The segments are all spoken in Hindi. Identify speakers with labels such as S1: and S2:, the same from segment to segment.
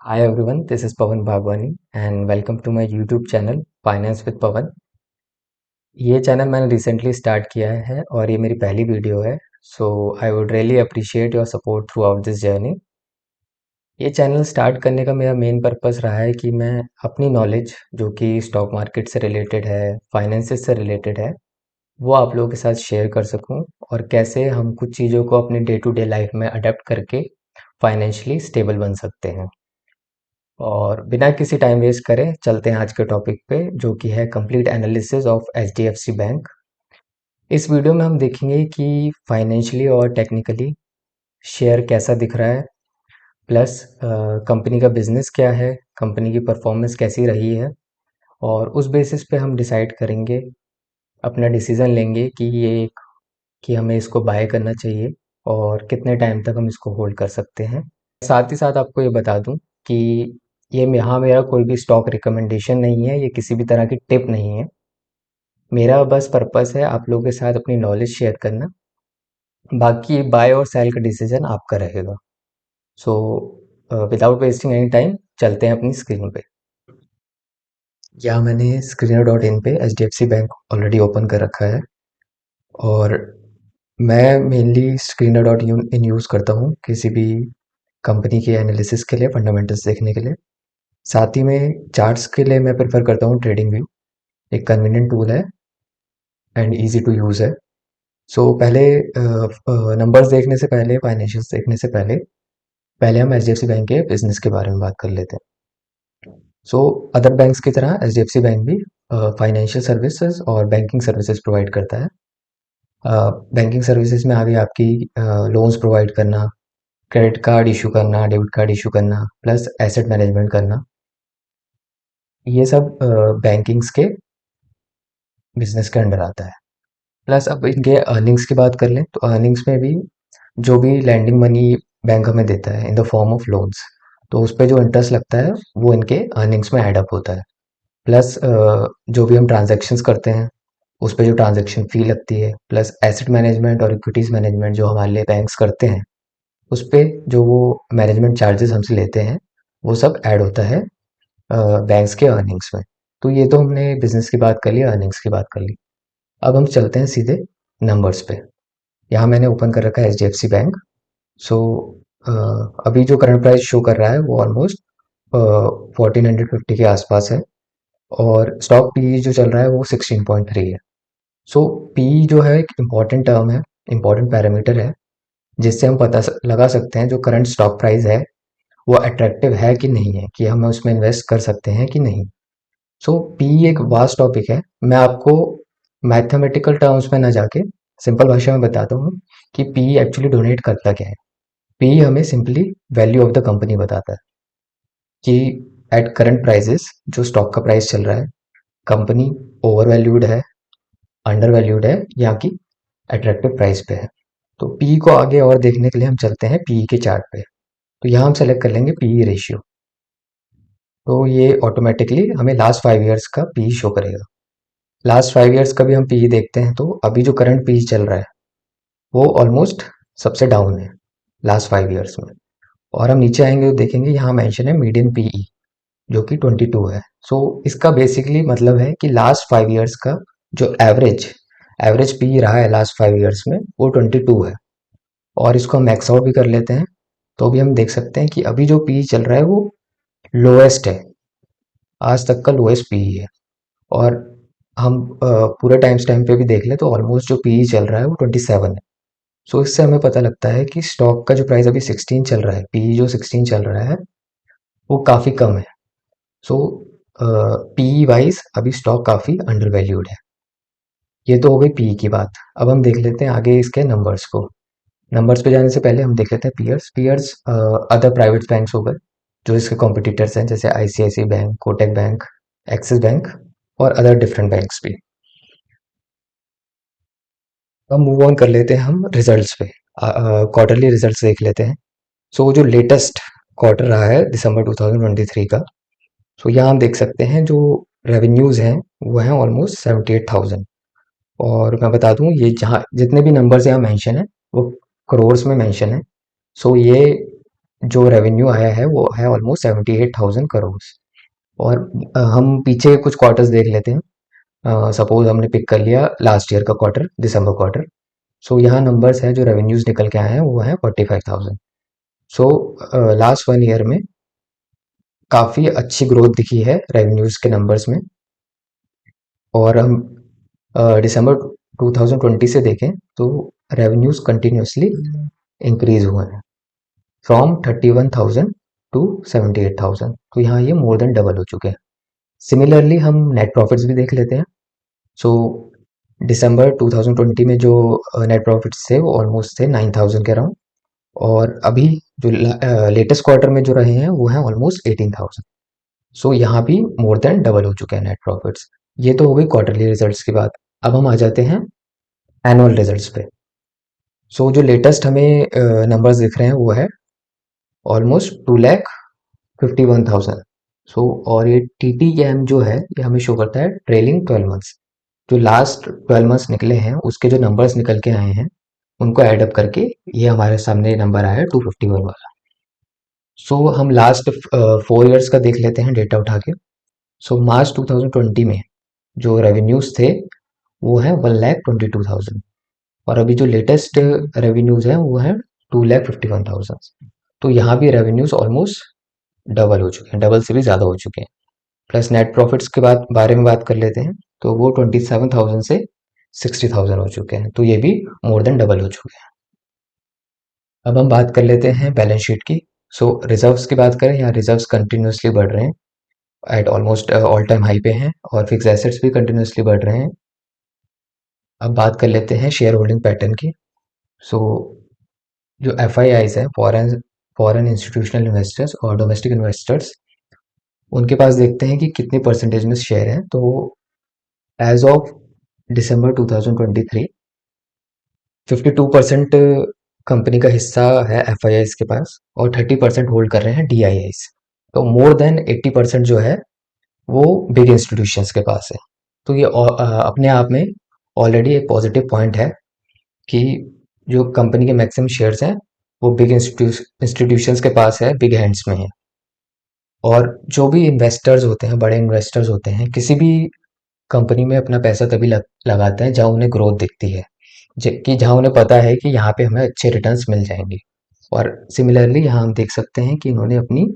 S1: Hi everyone, this is Pawan Bhagwani and welcome to my YouTube channel Finance with Pawan। ये चैनल मैंने रिसेंटली स्टार्ट किया है और ये मेरी पहली वीडियो है। So I would really appreciate your support throughout this journey. ये चैनल स्टार्ट करने का मेरा मेन पर्पस रहा है कि मैं अपनी नॉलेज जो कि स्टॉक मार्केट से रिलेटेड है, फाइनेंसेस से रिलेटेड है, वो आप लोगों के साथ शेयर कर सकूं और कैसे हम कुछ चीज़ों को अपने डे टू डे लाइफ में अडेप्ट करके फाइनेंशियली स्टेबल बन सकते हैं। और बिना किसी टाइम वेस्ट करे चलते हैं आज के टॉपिक पे, जो कि है complete analysis of HDFC bank. इस वीडियो में हम देखेंगे कि फाइनेंशियली और टेक्निकली शेयर कैसा दिख रहा है, प्लस कंपनी का बिजनेस क्या है, कंपनी की परफॉर्मेंस कैसी रही है, और उस बेसिस पे हम डिसाइड करेंगे, अपना डिसीजन लेंगे कि कि हमें इसको बाय करना चाहिए और कितने टाइम तक हम इसको होल्ड कर सकते हैं। साथ ही साथ आपको ये बता दूं कि ये यहाँ मेरा कोई भी स्टॉक रिकमेंडेशन नहीं है, ये किसी भी तरह की टिप नहीं है। मेरा बस पर्पस है आप लोगों के साथ अपनी नॉलेज शेयर करना। बाकी बाय और सेल का डिसीजन आपका रहेगा। So without wasting any time चलते हैं अपनी स्क्रीन पे। यहाँ मैंने स्क्रीनर डॉट इन पे H D F C bank already open कर रखा है और मैं mainly screener dot in use करता हूँ किसी भी कंपनी के एनालिसिस के लिए, फंडामेंटल्स देखने के लिए। साथ ही में चार्ट्स के लिए मैं प्रेफर करता हूँ ट्रेडिंग व्यू। एक कन्वीनियंट टूल है एंड इजी टू यूज़ है। सो पहले नंबर्स देखने से पहले, फाइनेंशियल्स देखने से पहले पहले हम H D F C bank के बिजनेस के बारे में बात कर लेते हैं। सो अदर बैंक्स की तरह H D F C bank भी फाइनेंशियल सर्विसेज और बैंकिंग सर्विसेज प्रोवाइड करता है। बैंकिंग सर्विसेज में आ गई आपकी लोन्स प्रोवाइड करना, क्रेडिट कार्ड इशू करना, डेबिट कार्ड इशू करना, प्लस एसेट मैनेजमेंट करना। ये सब बैंकिंग्स के बिजनेस के अंडर आता है। प्लस अब इनके अर्निंग्स की बात कर लें तो अर्निंग्स में भी जो भी लैंडिंग मनी बैंक हमें देता है in the form of loans, तो उस पे जो इंटरेस्ट लगता है वो इनके अर्निंग्स में ऐड अप होता है। प्लस जो भी हम ट्रांजैक्शंस करते हैं उस पे जो ट्रांजैक्शन फी लगती है, प्लस एसेट मैनेजमेंट और इक्विटीज मैनेजमेंट जो हमारे लिए बैंक्स करते हैं, उस पे जो वो मैनेजमेंट चार्जेस हमसे लेते हैं, वो सब ऐड होता है बैंक्स के अर्निंग्स में। तो ये तो हमने बिजनेस की बात कर ली, अर्निंग्स की बात कर ली। अब हम चलते हैं सीधे नंबर्स पे। यहाँ मैंने ओपन कर रखा है H D F C bank. So अभी जो करंट प्राइस शो कर रहा है वो ऑलमोस्ट 1450 के आसपास है और स्टॉक पी जो चल रहा है वो 16.3 है। सो पी जो है एक इम्पॉर्टेंट टर्म है, इम्पॉर्टेंट पैरामीटर है, जिससे हम लगा सकते हैं जो करंट स्टॉक प्राइस है वो अट्रैक्टिव है कि नहीं है, कि हम उसमें इन्वेस्ट कर सकते हैं कि नहीं। सो पी एक वास्ट टॉपिक है। मैं आपको मैथमेटिकल टर्म्स में ना जाके सिंपल भाषा में बताता हूँ कि पी एक्चुअली डोनेट करता क्या है। पी हमें simply value of the company बताता है कि एट करंट प्राइसेस जो स्टॉक का प्राइस चल रहा है, कंपनी ओवर वैल्यूड है, अंडर वैल्यूड है, या कि अट्रैक्टिव प्राइस पे है। तो पी को आगे और देखने के लिए हम चलते हैं पी के चार्ट पे। तो यहाँ हम सेलेक्ट कर लेंगे पी रेशियो। तो ये ऑटोमेटिकली हमें लास्ट 5 ईयर्स का पी शो करेगा। लास्ट 5 ईयर्स का भी हम पी देखते हैं तो अभी जो करंट पी चल रहा है वो ऑलमोस्ट सबसे डाउन है लास्ट 5 ईयर्स में। और हम नीचे आएंगे तो देखेंगे यहाँ मेंशन है मीडियन पीई जो कि 22 है। सो इसका बेसिकली मतलब है कि लास्ट 5 ईयर्स का जो एवरेज एवरेज पी रहा है लास्ट 5 ईयर्स में वो 22 है। और इसको हम मैक्स आउट भी कर लेते हैं तो भी हम देख सकते हैं कि अभी जो पी चल रहा है वो लोएस्ट है, आज तक का लोएस्ट पी है। और हम पूरे टाइम पे भी देख लें तो ऑलमोस्ट जो पी चल रहा है वो 27 है। सो इससे हमें पता लगता है कि स्टॉक का जो प्राइस अभी 16 चल रहा है, पी जो 16 चल रहा है वो काफ़ी कम है। सो पी वाइज अभी स्टॉक काफ़ी अंडर वैल्यूड है। ये तो हो गई पी की बात। अब हम देख लेते हैं आगे इसके नंबर्स को। नंबर्स पे जाने से पहले हम देख लेते हैं peers. Peers other private banks हो गए जो इसके कॉम्पिटिटर्स हैं, जैसे ICICI bank, Kotak bank, Axis bank और अदर डिफरेंट बैंक्स भी। अब मूव ऑन कर लेते हैं हम रिजल्ट्स पे। क्वार्टरली रिजल्ट्स देख लेते हैं। सो जो लेटेस्ट क्वार्टर रहा है दिसंबर 2023 का, सो यहाँ हम देख सकते हैं जो रेवेन्यूज हैं वो हैं ऑलमोस्ट 78,000। और मैं बता दूं ये जहाँ जितने भी नंबर्स यहाँ मेंशन है वो करोर्स में मेंशन है। सो ये जो रेवेन्यू आया है वो है ऑलमोस्ट 78,000 करोड़। और हम पीछे कुछ क्वार्टर्स देख लेते हैं। सपोज हमने पिक कर लिया लास्ट ईयर का क्वार्टर, दिसंबर क्वार्टर। सो यहाँ नंबर्स हैं जो रेवेन्यूज निकल के आए हैं वो है 45,000। सो लास्ट 1 ईयर में काफ़ी अच्छी ग्रोथ दिखी है रेवेन्यूज के नंबर्स में। और हम दिसंबर 2020 से देखें तो रेवेन्यूज कंटिन्यूसली इंक्रीज हुए हैं फ्रॉम 31,000 टू 78,000। तो यहाँ ये मोर देन डबल हो चुके हैं। सिमिलरली हम नेट प्रॉफिट्स भी देख लेते हैं। सो दिसंबर 2020 में जो नेट प्रॉफिट्स थे वो ऑलमोस्ट थे 9,000 के अराउंड। और अभी जो लेटेस्ट क्वार्टर में जो रहे हैं वो हैं ऑलमोस्ट 18,000। सो यहाँ भी मोर देन डबल हो चुके हैं नेट प्रॉफिट्स। ये तो हो गई क्वार्टरली रिजल्ट्स की बात। अब हम आ जाते हैं एनुअल रिजल्ट्स पे। सो जो लेटेस्ट हमें नंबर्स दिख रहे हैं वो है ऑलमोस्ट 2,51,000। सो और ये TTM जो है ये हमें शो करता है ट्रेलिंग 12 मंथ्स। जो लास्ट 12 मंथ्स निकले हैं उसके जो नंबर्स निकल के आए हैं उनको एडअप करके ये हमारे सामने नंबर आया है 251 वाला। सो हम लास्ट 4 ईयर्स का देख लेते हैं डेटा उठा के। सो मार्च 2020 में जो रेवेन्यूज थे वो है 1,22,000। और अभी जो लेटेस्ट रेवेन्यूज हैं वो है 2,51,000। तो यहाँ भी रेवेन्यूज ऑलमोस्ट डबल हो चुके हैं, डबल से भी ज़्यादा हो चुके हैं। प्लस नेट प्रॉफिट्स के बारे में बात कर लेते हैं तो वो 27,000 से 60,000 हो चुके हैं। तो ये भी मोर देन डबल हो चुके हैं। अब हम बात कर लेते हैं बैलेंस शीट की। सो रिजर्व्स की बात करें, यहाँ रिजर्व्स कंटिन्यूसली बढ़ रहे हैं, eight almost all time high पे हैं। और फिक्स एसेट्स भी कंटिन्यूसली बढ़ रहे हैं। अब बात कर लेते हैं शेयर होल्डिंग पैटर्न की। सो जो FIIs हैं, फॉरेन फॉरेन इंस्टीट्यूशनल इन्वेस्टर्स और डोमेस्टिक इन्वेस्टर्स, उनके पास देखते हैं कि कितने परसेंटेज में शेयर हैं। तो एज ऑफ दिसंबर 2023 52% कंपनी का हिस्सा है FIIs के पास और 30% होल्ड कर रहे हैं DIIs। तो मोर देन 80% जो है वो बिग इंस्टीट्यूशंस के पास है। तो ये अपने आप में ऑलरेडी एक पॉजिटिव पॉइंट है कि जो कंपनी के मैक्सिमम शेयर्स हैं वो बिग इंस्टीट्यूशंस के पास है, बिग हैंड्स में है। और जो भी इन्वेस्टर्स होते हैं, बड़े इन्वेस्टर्स होते हैं, किसी भी कंपनी में अपना पैसा तभी लगाते हैं जहाँ उन्हें ग्रोथ दिखती है, कि जहाँ उन्हें पता है कि यहाँ पे हमें अच्छे रिटर्न्स मिल जाएंगे। और सिमिलरली यहाँ हम देख सकते हैं कि इन्होंने अपनी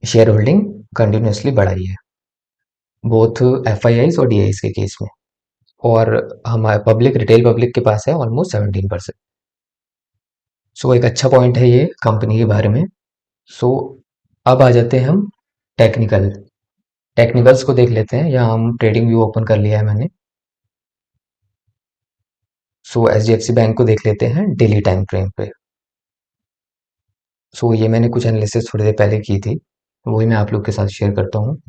S1: शेयर होल्डिंग कंटिन्यूसली बढ़ाई है, बोथ FIIs और DIs के केस में। और हमारे रिटेल पब्लिक के पास है ऑलमोस्ट 17%। सो एक अच्छा पॉइंट है ये कंपनी के बारे में। सो अब आ जाते हैं हम टेक्निकल्स को देख लेते हैं। यहाँ हम ट्रेडिंग व्यू ओपन कर लिया है मैंने। सो HDFC बैंक को देख लेते हैं डेली टाइम फ्रेम पे। सो ये मैंने कुछ एनालिसिस थोड़ी देर पहले की थी, वही मैं आप लोग के साथ शेयर करता हूँ।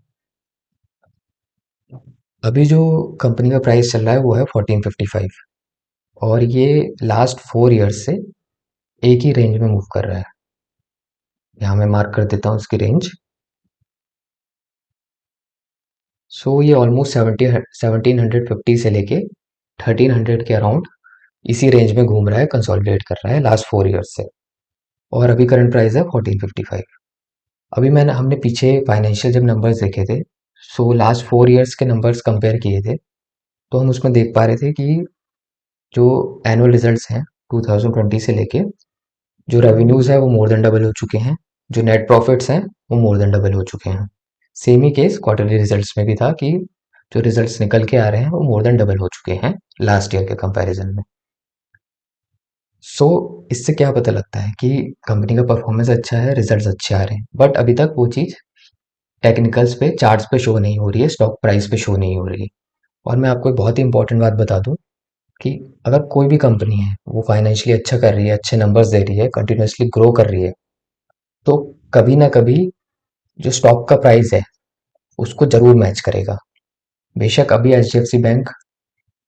S1: अभी जो कंपनी का प्राइस चल रहा है वो है 1455। और ये लास्ट 4 ईयर्स से एक ही रेंज में मूव कर रहा है। यहाँ मैं मार्क कर देता हूँ इसकी रेंज। सो ये ऑलमोस्ट 1750 से लेके 1300 के अराउंड इसी रेंज में घूम रहा है, कंसोलिडेट कर रहा है लास्ट 4 ईयर्स से। और अभी करंट प्राइस है 1455। अभी हमने पीछे फाइनेंशियल जब नंबर्स देखे थे, सो लास्ट 4 ईयर्स के नंबर्स कंपेयर किए थे, तो हम उसमें देख पा रहे थे कि जो एनुअल रिजल्ट्स हैं 2020 से लेके, जो रेवेन्यूज है वो मोर देन डबल हो चुके हैं, जो नेट प्रॉफिट्स हैं वो मोर देन डबल हो चुके हैं। सेम ही केस क्वार्टरली रिजल्ट्स में भी था कि जो रिजल्ट्स निकल के आ रहे हैं वो मोर देन डबल हो चुके हैं लास्ट ईयर के कंपैरिजन में। सो इससे क्या पता लगता है कि कंपनी का परफॉर्मेंस अच्छा है, रिजल्ट्स अच्छे आ रहे हैं। बट अभी तक वो चीज़ टेक्निकल्स पे, चार्ट्स पे शो नहीं हो रही है, स्टॉक प्राइस पे शो नहीं हो रही है। और मैं आपको एक बहुत ही इंपॉर्टेंट बात बता दूं कि अगर कोई भी कंपनी है वो फाइनेंशियली अच्छा कर रही है, अच्छे नंबर्स दे रही है, कंटिन्यूसली ग्रो कर रही है, तो कभी ना कभी जो स्टॉक का प्राइस है उसको जरूर मैच करेगा। बेशक अभी HDFC बैंक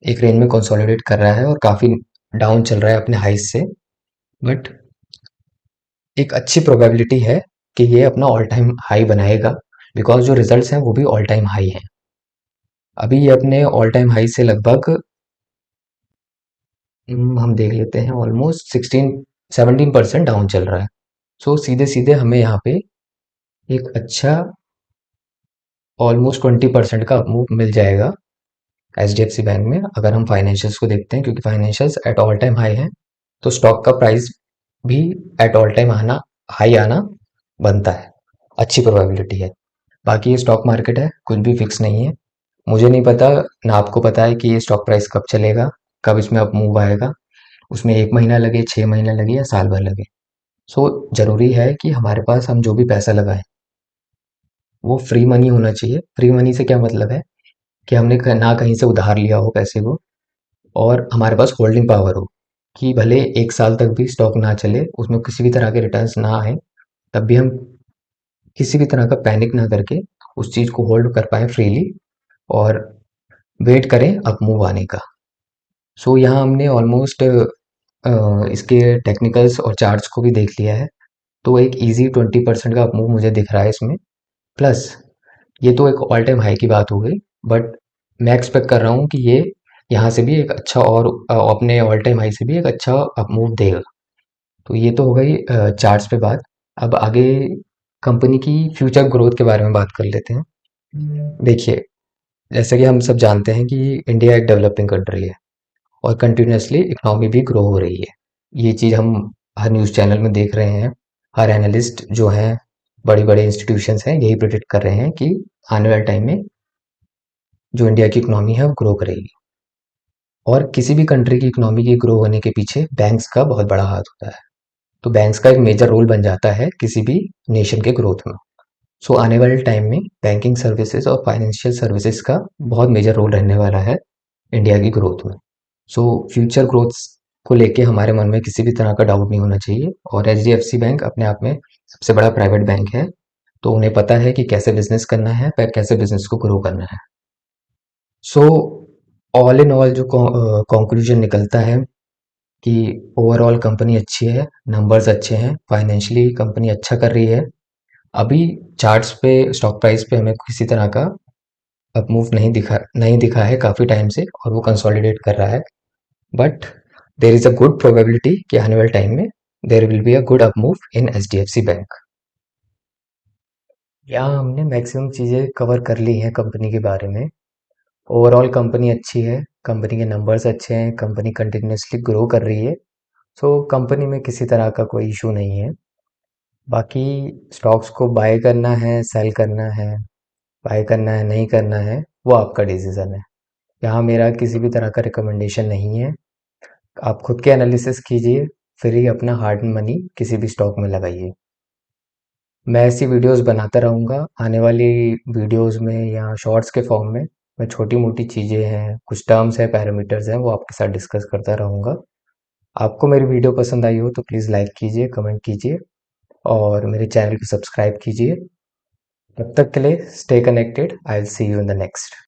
S1: एक रेंज में कंसोलिडेट कर रहा है और काफी डाउन चल रहा है अपने हाइस से, बट एक अच्छी प्रोबेबिलिटी है कि ये अपना ऑल टाइम हाई बनाएगा, बिकॉज जो रिजल्ट्स हैं वो भी ऑल टाइम हाई हैं। अभी ये अपने ऑल टाइम हाई से लगभग हम देख लेते हैं ऑलमोस्ट 16 17% डाउन चल रहा है। सो सीधे सीधे हमें यहाँ पे एक अच्छा ऑलमोस्ट 20% का मूव मिल जाएगा एचडीएफसी बैंक में, अगर हम फाइनेंशियल्स को देखते हैं, क्योंकि financials at all time high है, तो स्टॉक का प्राइस भी एट ऑल टाइम आना हाई आना बनता है, अच्छी प्रोबेबिलिटी है। बाकी ये स्टॉक मार्केट है, कुछ भी फिक्स नहीं है। मुझे नहीं पता, ना आपको पता है कि ये स्टॉक प्राइस कब चलेगा, कब इसमें अप मूव आएगा, उसमें 1 महीना लगे, 6 महीने लगे या साल भर लगे। सो जरूरी है कि हमारे पास हम जो भी पैसा लगाएं वो फ्री मनी होना चाहिए। फ्री मनी से क्या मतलब है कि हमने ना कहीं से उधार लिया हो पैसे को, और हमारे पास होल्डिंग पावर हो, कि भले 1 साल तक भी स्टॉक ना चले, उसमें किसी भी तरह के रिटर्न्स ना आए, तब भी हम किसी भी तरह का पैनिक ना करके उस चीज़ को होल्ड कर पाएँ फ्रीली, और वेट करें अप मूव आने का। सो यहाँ हमने ऑलमोस्ट इसके टेक्निकल्स और चार्ट्स को भी देख लिया है। तो एक ईज़ी 20% का अप मूव मुझे दिख रहा है इसमें। प्लस ये तो एक ऑल टाइम हाई की बात हो गई, बट मैं एक्सपेक्ट कर रहा हूँ कि ये यहाँ से भी एक अच्छा, और अपने ऑल टाइम हाई से भी एक अच्छा अप मूव देगा। तो ये तो हो गई चार्ट्स पे बात। अब आगे कंपनी की फ्यूचर ग्रोथ के बारे में बात कर लेते हैं। देखिए, जैसे कि हम सब जानते हैं कि इंडिया एक डेवलपिंग कंट्री है, और कंटिन्यूअसली इकोनॉमी भी ग्रो हो रही है। ये चीज़ हम हर न्यूज़ चैनल में देख रहे हैं। हर एनालिस्ट जो हैं, बड़े बड़े इंस्टीट्यूशंस हैं, यही प्रिडिक्ट कर रहे हैं कि आने वाले टाइम में जो इंडिया की इकोनॉमी है वो ग्रो करेगी। और किसी भी कंट्री की इकोनॉमी के ग्रो होने के पीछे बैंक्स का बहुत बड़ा हाथ होता है। तो बैंक्स का एक मेजर रोल बन जाता है किसी भी नेशन के ग्रोथ में। सो आने वाले टाइम में बैंकिंग सर्विसेज और फाइनेंशियल सर्विसेज का बहुत मेजर रोल रहने वाला है इंडिया की ग्रोथ में। सो फ्यूचर ग्रोथ को लेके हमारे मन में किसी भी तरह का डाउट नहीं होना चाहिए। और एचडीएफसी बैंक अपने आप में सबसे बड़ा प्राइवेट बैंक है, तो उन्हें पता है कि कैसे बिजनेस करना है, कैसे बिजनेस को ग्रो करना है। सो ऑल इन ऑल जो कंक्लूजन निकलता है कि ओवरऑल कंपनी अच्छी है, नंबर्स अच्छे हैं, फाइनेंशियली कंपनी अच्छा कर रही है। अभी चार्ट्स पे, स्टॉक प्राइस पे हमें किसी तरह का अप मूव नहीं दिखा है काफ़ी टाइम से, और वो कंसोलिडेट कर रहा है। But there is a good probability कि आने वाले टाइम में there will be a good up move in HDFC bank. यहाँ हमने मैक्सिमम चीज़ें कवर कर ली हैं कंपनी के बारे में। ओवरऑल कंपनी अच्छी है, कंपनी के नंबर्स अच्छे हैं, कंपनी कंटिन्यूसली ग्रो कर रही है। सो कंपनी में किसी तरह का कोई इशू नहीं है। बाकी स्टॉक्स को बाय करना है, सेल करना है, बाय करना है, नहीं करना है, वो आपका डिसीजन है। यहाँ मेरा किसी भी तरह का रिकमेंडेशन नहीं है। आप खुद के एनालिसिस कीजिए, फिर ही अपना हार्ड मनी किसी भी स्टॉक में लगाइए। मैं ऐसी वीडियोस बनाता रहूँगा। आने वाली वीडियोस में या शॉर्ट्स के फॉर्म में मैं छोटी मोटी चीज़ें हैं, कुछ टर्म्स हैं, पैरामीटर्स हैं, वो आपके साथ डिस्कस करता रहूँगा। आपको मेरी वीडियो पसंद आई हो तो प्लीज़ लाइक कीजिए, कमेंट कीजिए, और मेरे चैनल को सब्सक्राइब कीजिए। तब तक के लिए stay connected. I will see you in the next.